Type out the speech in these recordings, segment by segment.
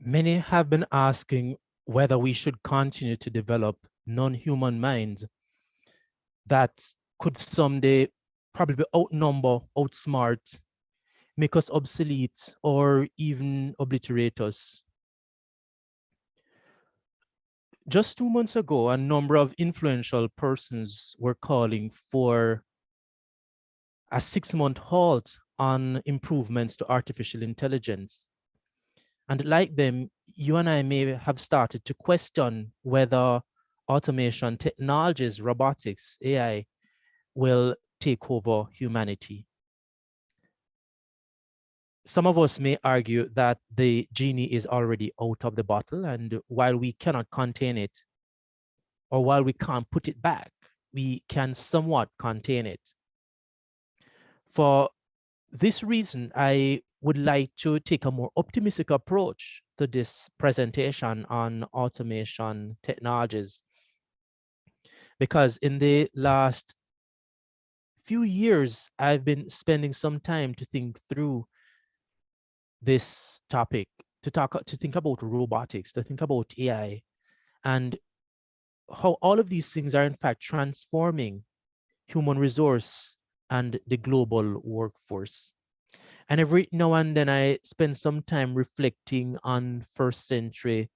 Many have been asking whether we should continue to develop non-human minds that could someday probably outnumber, outsmart, make us obsolete, or even obliterate us. Just 2 months ago, a number of influential persons were calling for a 6-month halt on improvements to artificial intelligence. And like them, you and I may have started to question whether automation technologies, robotics, AI will take over humanity. Some of us may argue that the genie is already out of the bottle, and while we cannot contain it, or while we can't put it back, we can somewhat contain it. For this reason, I would like to take a more optimistic approach to this presentation on automation technologies, because in the last few years, I've been spending some time to think through this topic, to think about robotics, to think about AI, and how all of these things are in fact transforming human resource and the global workforce. And every now and then I spend some time reflecting on first century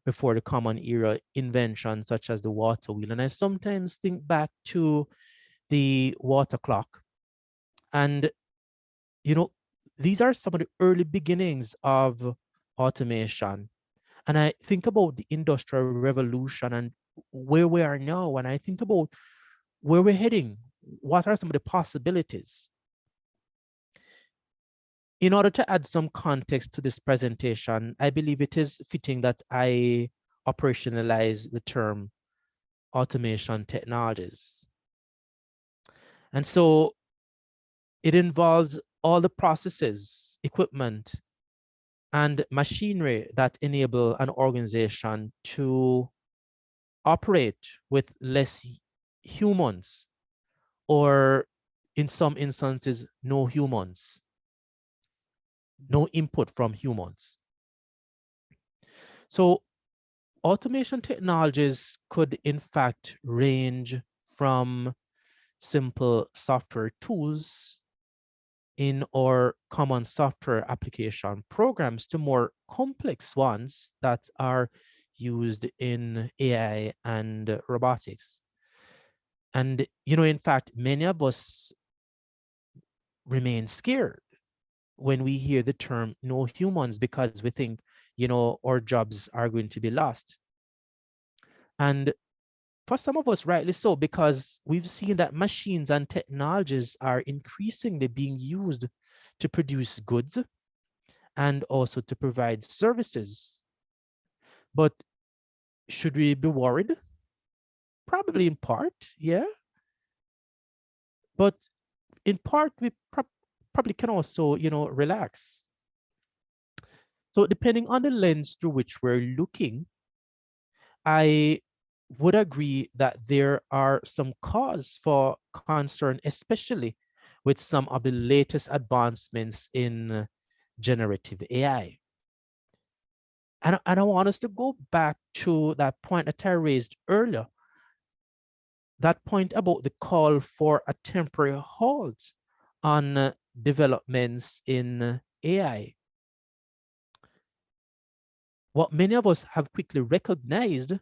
before the common era inventions such as the water wheel. And I sometimes think back to the water clock. And, you know, these are some of the early beginnings of automation. And I think about the Industrial Revolution and where we are now. And I think about where we're heading. What are some of the possibilities? In order to add some context to this presentation, I believe it is fitting that I operationalize the term automation technologies. And so it involves all the processes, equipment, and machinery that enable an organization to operate with less humans, or in some instances, no humans, no input from humans. So automation technologies could in fact range from simple software tools in our common software application programs to more complex ones that are used in AI and robotics. And, in fact, many of us remain scared when we hear the term no humans because we think, our jobs are going to be lost. And for some of us, rightly so, because we've seen that machines and technologies are increasingly being used to produce goods and also to provide services. But should we be worried? Probably in part, yeah. But in part, we probably can also, relax. So depending on the lens through which we're looking, I would agree that there are some cause for concern, especially with some of the latest advancements in generative AI. And I want us to go back to that point that I raised earlier, that point about the call for a temporary halt on developments in AI. What many of us have quickly recognized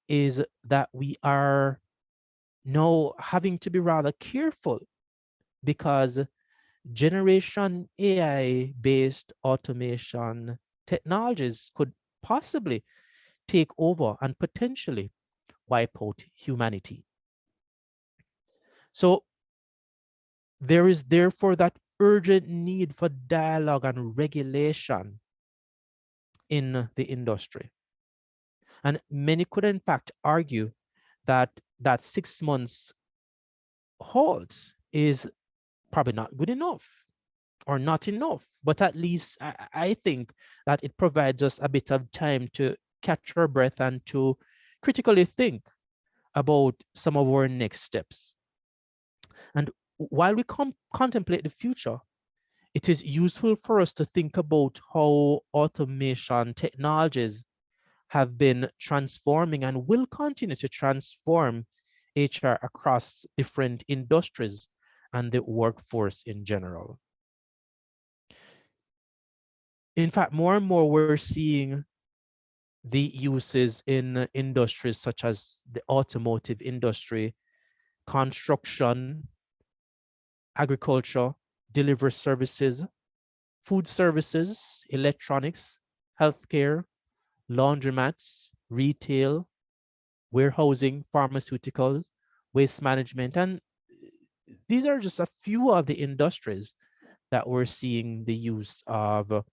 is that we are now having to be rather careful because generation AI based automation technologies could possibly take over and potentially wipe out humanity. So there is therefore that urgent need for dialogue and regulation in the industry. And many could in fact argue that that 6 months halt is probably not good enough or not enough, but at least I think that it provides us a bit of time to catch our breath and to critically think about some of our next steps. And while we contemplate the future, it is useful for us to think about how automation technologies have been transforming and will continue to transform HR across different industries and the workforce in general. In fact, more and more we're seeing the uses in industries such as the automotive industry, construction, agriculture, delivery services, food services, electronics, healthcare, laundromats, retail, warehousing, pharmaceuticals, waste management. And these are just a few of the industries that we're seeing the use of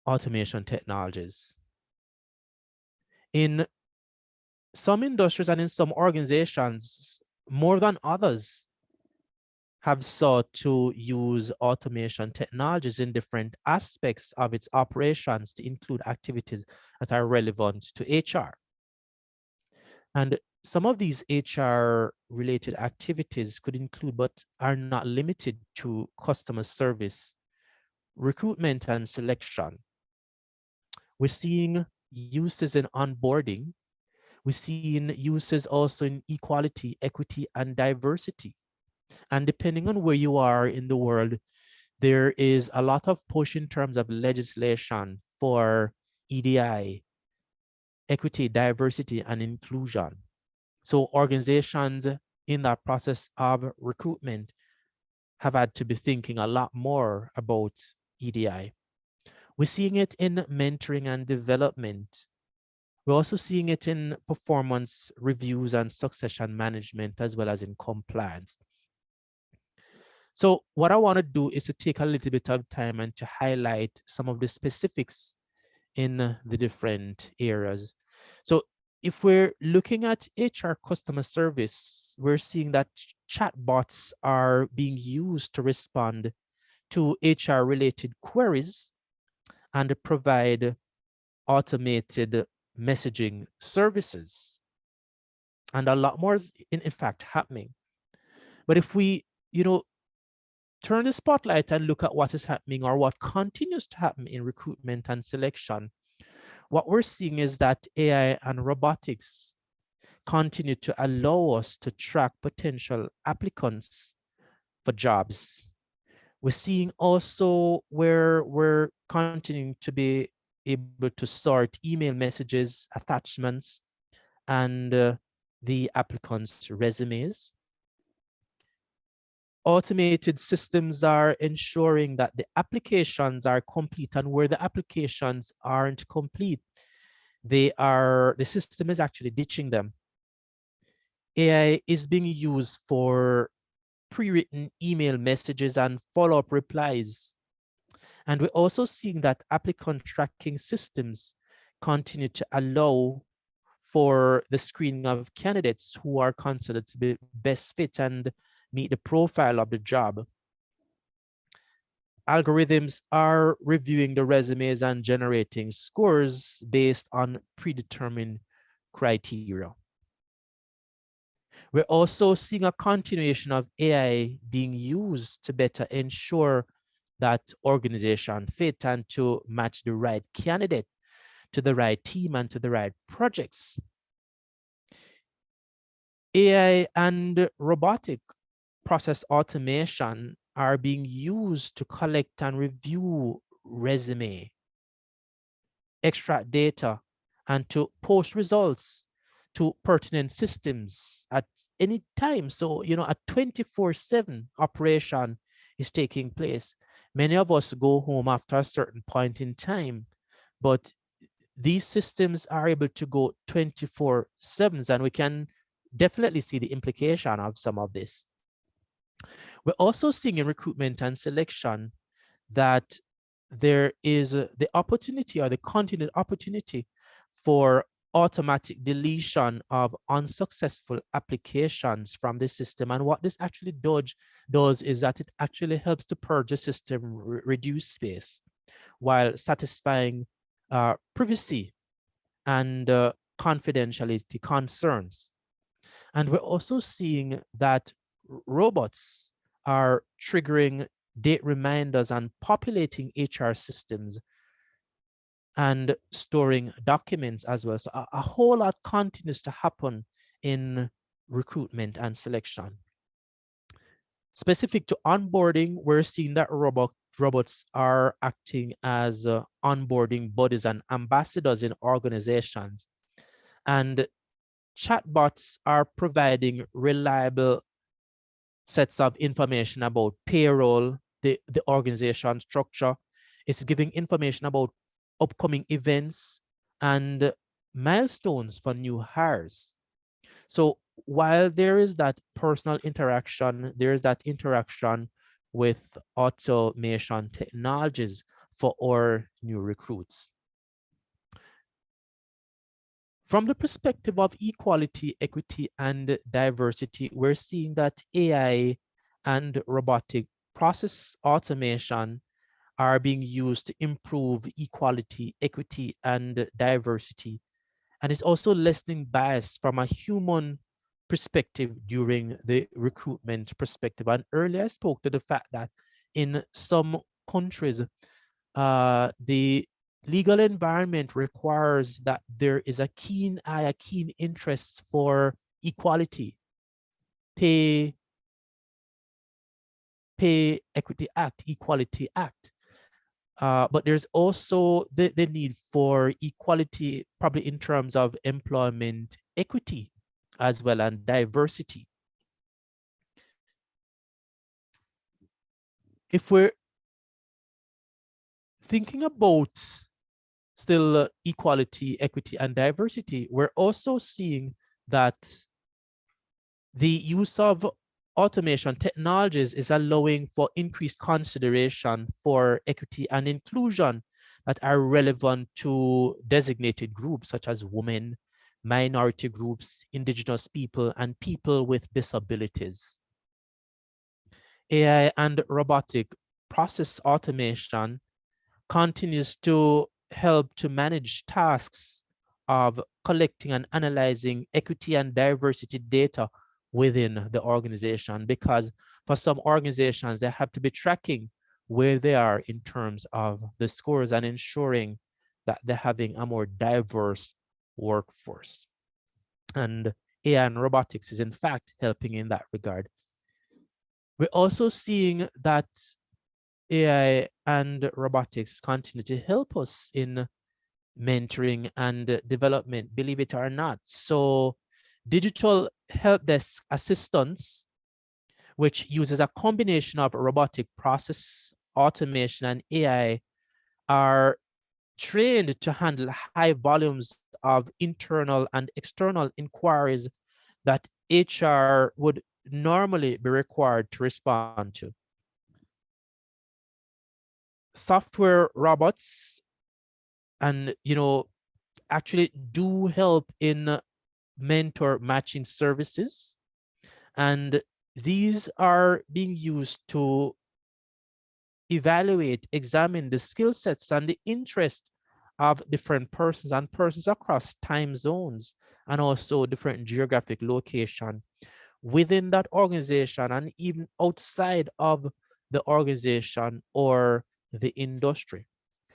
automation technologies. In some industries and in some organizations, more than others, have sought to use automation technologies in different aspects of its operations to include activities that are relevant to HR. And some of these HR related activities could include, but are not limited to, customer service, recruitment and selection. We're seeing uses in onboarding. We're seeing uses also in equality, equity, and diversity. And depending on where you are in the world, there is a lot of push in terms of legislation for EDI, equity, diversity, and inclusion. So organizations in that process of recruitment have had to be thinking a lot more about EDI. We're seeing it in mentoring and development. We're also seeing it in performance reviews and succession management, as well as in compliance. So what I want to do is to take a little bit of time and to highlight some of the specifics in the different areas. So if we're looking at HR customer service, we're seeing that chatbots are being used to respond to HR related queries and provide automated messaging services. And a lot more is in fact happening. But if we, turn the spotlight and look at what is happening or what continues to happen in recruitment and selection, what we're seeing is that AI and robotics continue to allow us to track potential applicants for jobs. We're seeing also where we're continuing to be able to sort email messages, attachments, and the applicants' resumes. Automated systems are ensuring that the applications are complete, and where the applications aren't complete, the system is actually ditching them. AI is being used for pre-written email messages and follow-up replies. And we're also seeing that applicant tracking systems continue to allow for the screening of candidates who are considered to be best fit and meet the profile of the job. Algorithms are reviewing the resumes and generating scores based on predetermined criteria. We're also seeing a continuation of AI being used to better ensure that organization fit and to match the right candidate to the right team and to the right projects. AI and robotic process automation are being used to collect and review resume, extract data, and to post results to pertinent systems at any time. So, a 24/7 operation is taking place. Many of us go home after a certain point in time, but these systems are able to go 24/7, and we can definitely see the implication of some of this. We're also seeing in recruitment and selection that there is the opportunity or the continued opportunity for automatic deletion of unsuccessful applications from the system. And what this actually does is that it actually helps to purge the system, reduce space, while satisfying privacy and confidentiality concerns. And we're also seeing that robots are triggering date reminders and populating HR systems and storing documents as well. So a whole lot continues to happen in recruitment and selection. Specific to onboarding, we're seeing that robots are acting as onboarding buddies and ambassadors in organizations. And chatbots are providing reliable sets of information about payroll, the organization structure. It's giving information about upcoming events and milestones for new hires. So while there is that personal interaction, there is that interaction with automation technologies for our new recruits. From the perspective of equality, equity, and diversity, we're seeing that AI and robotic process automation are being used to improve equality, equity, and diversity. And it's also lessening bias from a human perspective during the recruitment perspective. And earlier I spoke to the fact that in some countries, the legal environment requires that there is a keen eye, a keen interest for equality, pay, pay equity act, equality act. But there's also the need for equality, probably in terms of employment equity as well and diversity. If we're thinking about still equality, equity, and diversity, we're also seeing that the use of automation technologies is allowing for increased consideration for equity and inclusion that are relevant to designated groups such as women, minority groups, indigenous people, and people with disabilities. AI and robotic process automation continues to help to manage tasks of collecting and analyzing equity and diversity data within the organization, because for some organizations, they have to be tracking where they are in terms of the scores and ensuring that they're having a more diverse workforce. And AI and robotics is in fact helping in that regard. We're also seeing that AI and robotics continue to help us in mentoring and development, believe it or not. So digital help desk assistance, which uses a combination of robotic process automation and AI, are trained to handle high volumes of internal and external inquiries that HR would normally be required to respond to. Software robots and actually do help in mentor matching services, and these are being used to evaluate, examine the skill sets and the interest of different persons and persons across time zones and also different geographic location within that organization and even outside of the organization or the industry.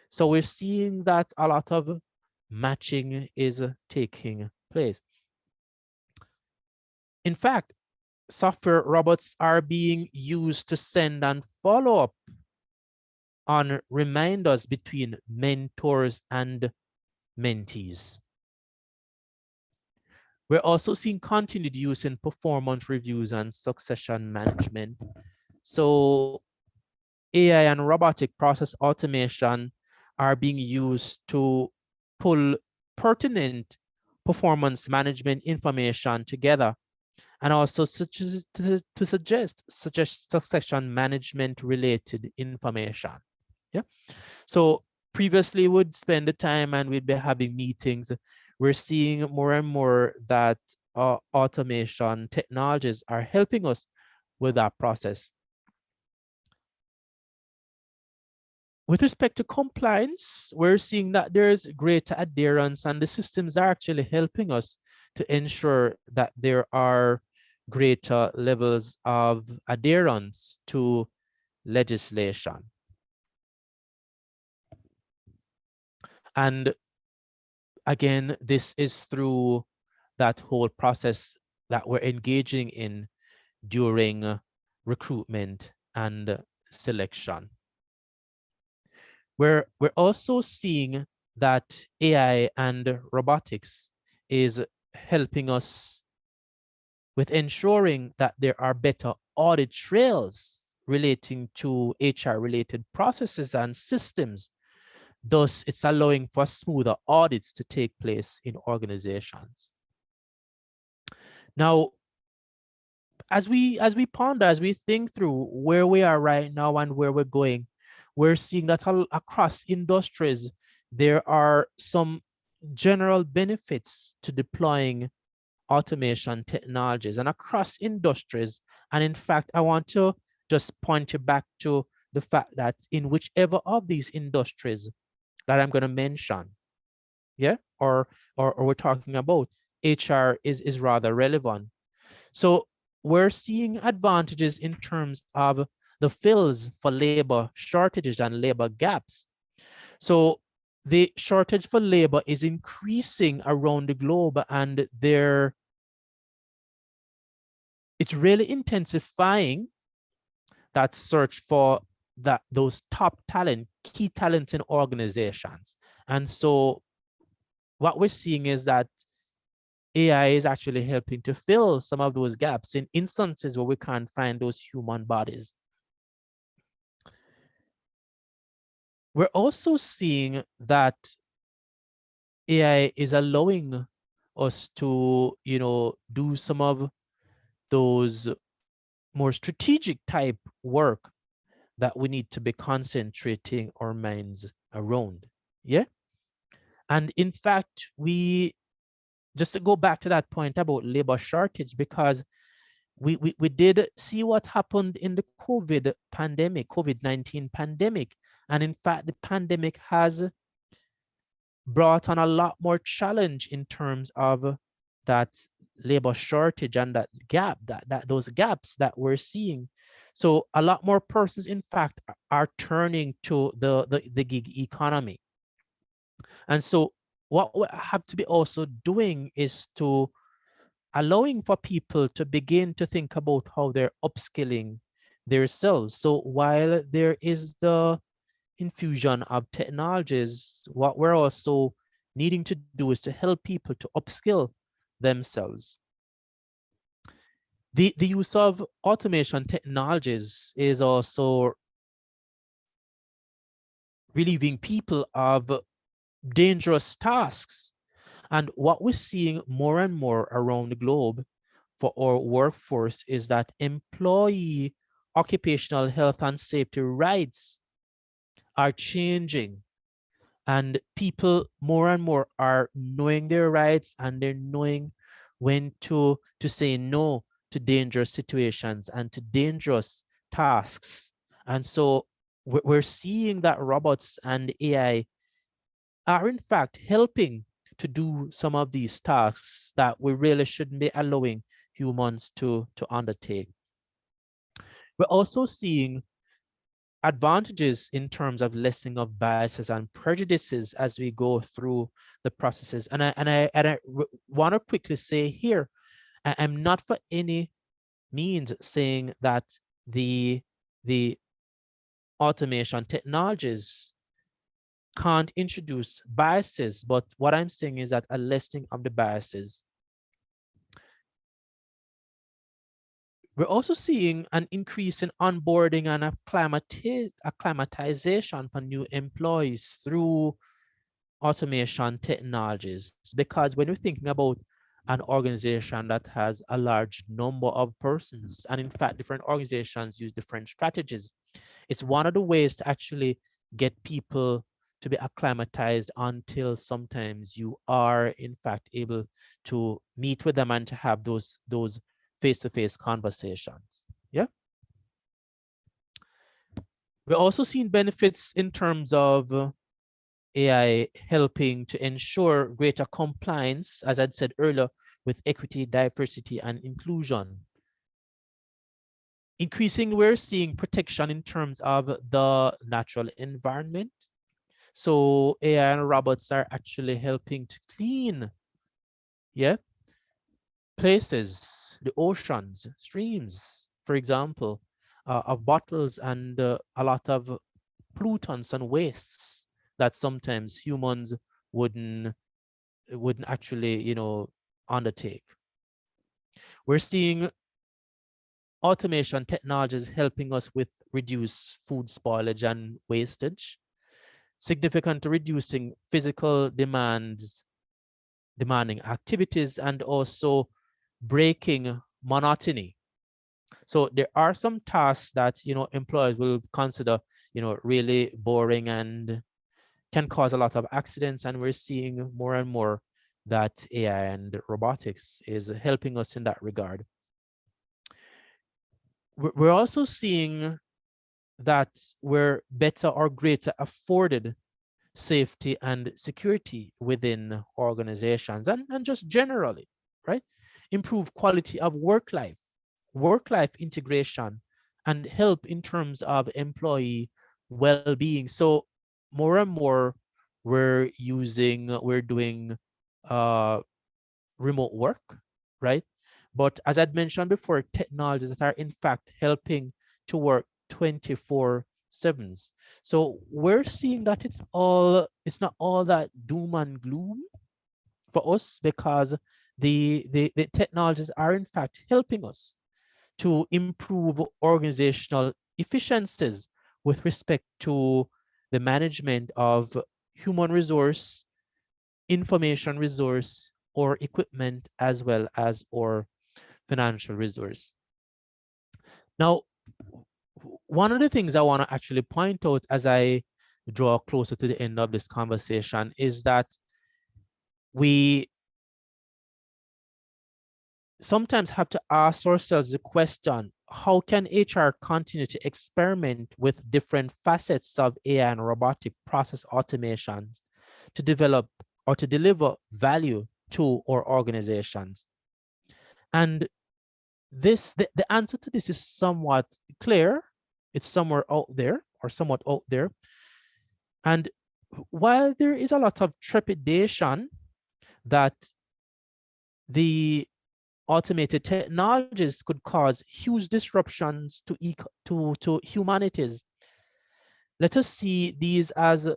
So we're seeing that a lot of matching is taking place. In fact, software robots are being used to send and follow up on reminders between mentors and mentees. We're also seeing continued use in performance reviews and succession management. So AI and robotic process automation are being used to pull pertinent performance management information together and also to suggest succession management related information. Yeah. So previously we'd spend the time and we'd be having meetings. We're seeing more and more that automation technologies are helping us with that process. With respect to compliance, we're seeing that there's greater adherence and the systems are actually helping us to ensure that there are greater levels of adherence to legislation. And again, this is through that whole process that we're engaging in during recruitment and selection. We're also seeing that AI and robotics is helping us with ensuring that there are better audit trails relating to HR related processes and systems. Thus, it's allowing for smoother audits to take place in organizations. Now, as we ponder, as we think through where we are right now and where we're going, we're seeing that across industries, there are some general benefits to deploying automation technologies and across industries. And in fact, I want to just point you back to the fact that in whichever of these industries that I'm going to mention, yeah, or we're talking about, HR is rather relevant. So we're seeing advantages in terms of the fills for labor shortages and labor gaps. So the shortage for labor is increasing around the globe, and it's really intensifying that search for those top talent, key talents in organizations. And so what we're seeing is that AI is actually helping to fill some of those gaps in instances where we can't find those human bodies. We're also seeing that AI is allowing us to, do some of those more strategic type work that we need to be concentrating our minds around. Yeah. And in fact, just to go back to that point about labor shortage, because we did see what happened in the COVID-19 pandemic. And in fact, the pandemic has brought on a lot more challenge in terms of that labor shortage and that gap, those gaps that we're seeing. So a lot more persons, in fact, are turning to the gig economy. And so what we have to be also doing is to allowing for people to begin to think about how they're upskilling themselves. So while there is the infusion of technologies, what we're also needing to do is to help people to upskill themselves. The use of automation technologies is also relieving people of dangerous tasks. And what we're seeing more and more around the globe for our workforce is that employee occupational health and safety rights are changing, and people more and more are knowing their rights, and they're knowing when to say no to dangerous situations and to dangerous tasks. And so we're seeing that robots and AI are in fact helping to do some of these tasks that we really shouldn't be allowing humans to undertake. We're also seeing advantages in terms of lessening of biases and prejudices as we go through the processes. And I want to quickly say here, I'm not for any means saying that the automation technologies can't introduce biases, but what I'm saying is that a lessening of the biases. We're also seeing an increase in onboarding and acclimatization for new employees through automation technologies. Because when you're thinking about an organization that has a large number of persons, and in fact, different organizations use different strategies, it's one of the ways to actually get people to be acclimatized until sometimes you are in fact able to meet with them and to have those face-to-face conversations. Yeah. We're also seeing benefits in terms of AI helping to ensure greater compliance, as I'd said earlier, with equity, diversity, and inclusion. Increasingly, we're seeing protection in terms of the natural environment. So AI and robots are actually helping to clean, yeah, places, the oceans, streams, for example, of bottles and a lot of pollutants and wastes that sometimes humans wouldn't wouldn't actually, undertake. We're seeing automation technologies helping us with reduce food spoilage and wastage, significantly reducing physical demanding activities, and also breaking monotony. So there are some tasks that employers will consider really boring and can cause a lot of accidents, and we're seeing more and more that AI and robotics is helping us in that regard. We're also seeing that we're better or greater afforded safety and security within organizations and just generally, right? Improve quality of work life integration, and help in terms of employee well-being. So more and more we're doing uh, remote work, right? But as I'd mentioned before, technologies that are in fact helping to work 24/7s. So we're seeing that it's not all that doom and gloom for us, because the technologies are in fact helping us to improve organizational efficiencies with respect to the management of human resource, information resource, or equipment, as well as or financial resource. Now, one of the things I want to actually point out as I draw closer to the end of this conversation is that we sometimes have to ask ourselves the question, how can HR continue to experiment with different facets of AI and robotic process automations to develop or to deliver value to our organizations? And the answer to this is somewhat clear. It's somewhere out there, or somewhat out there. And while there is a lot of trepidation that the automated technologies could cause huge disruptions to humanities, let us see these as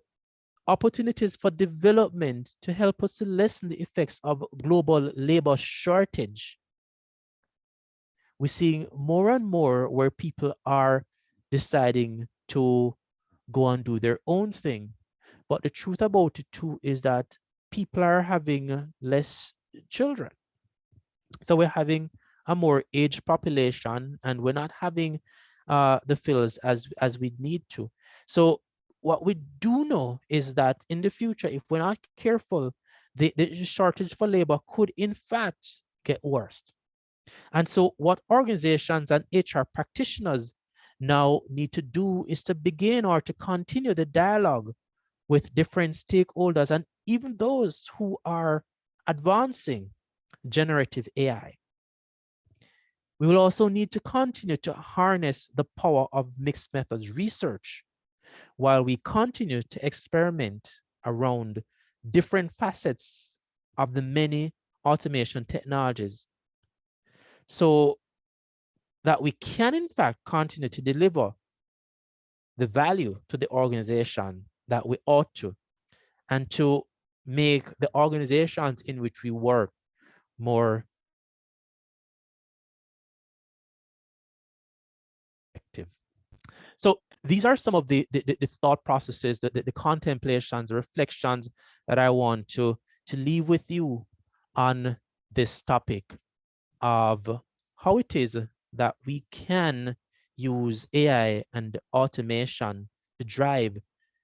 opportunities for development to help us to lessen the effects of global labor shortage. We're seeing more and more where people are deciding to go and do their own thing. But the truth about it too is that people are having less children. So we're having a more aged population, and we're not having the fills as we need to. So what we do know is that in the future, if we're not careful, the shortage for labor could in fact get worse. And so what organizations and HR practitioners now need to do is to begin or to continue the dialogue with different stakeholders and even those who are advancing generative AI. We will also need to continue to harness the power of mixed methods research while we continue to experiment around different facets of the many automation technologies, so that we can in fact continue to deliver the value to the organization that we ought to, and to make the organizations in which we work more effective. So these are some of the thought processes, the contemplations, the reflections that I want to leave with you on this topic of how it is that we can use AI and automation to drive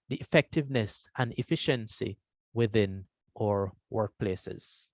the effectiveness and efficiency within our workplaces.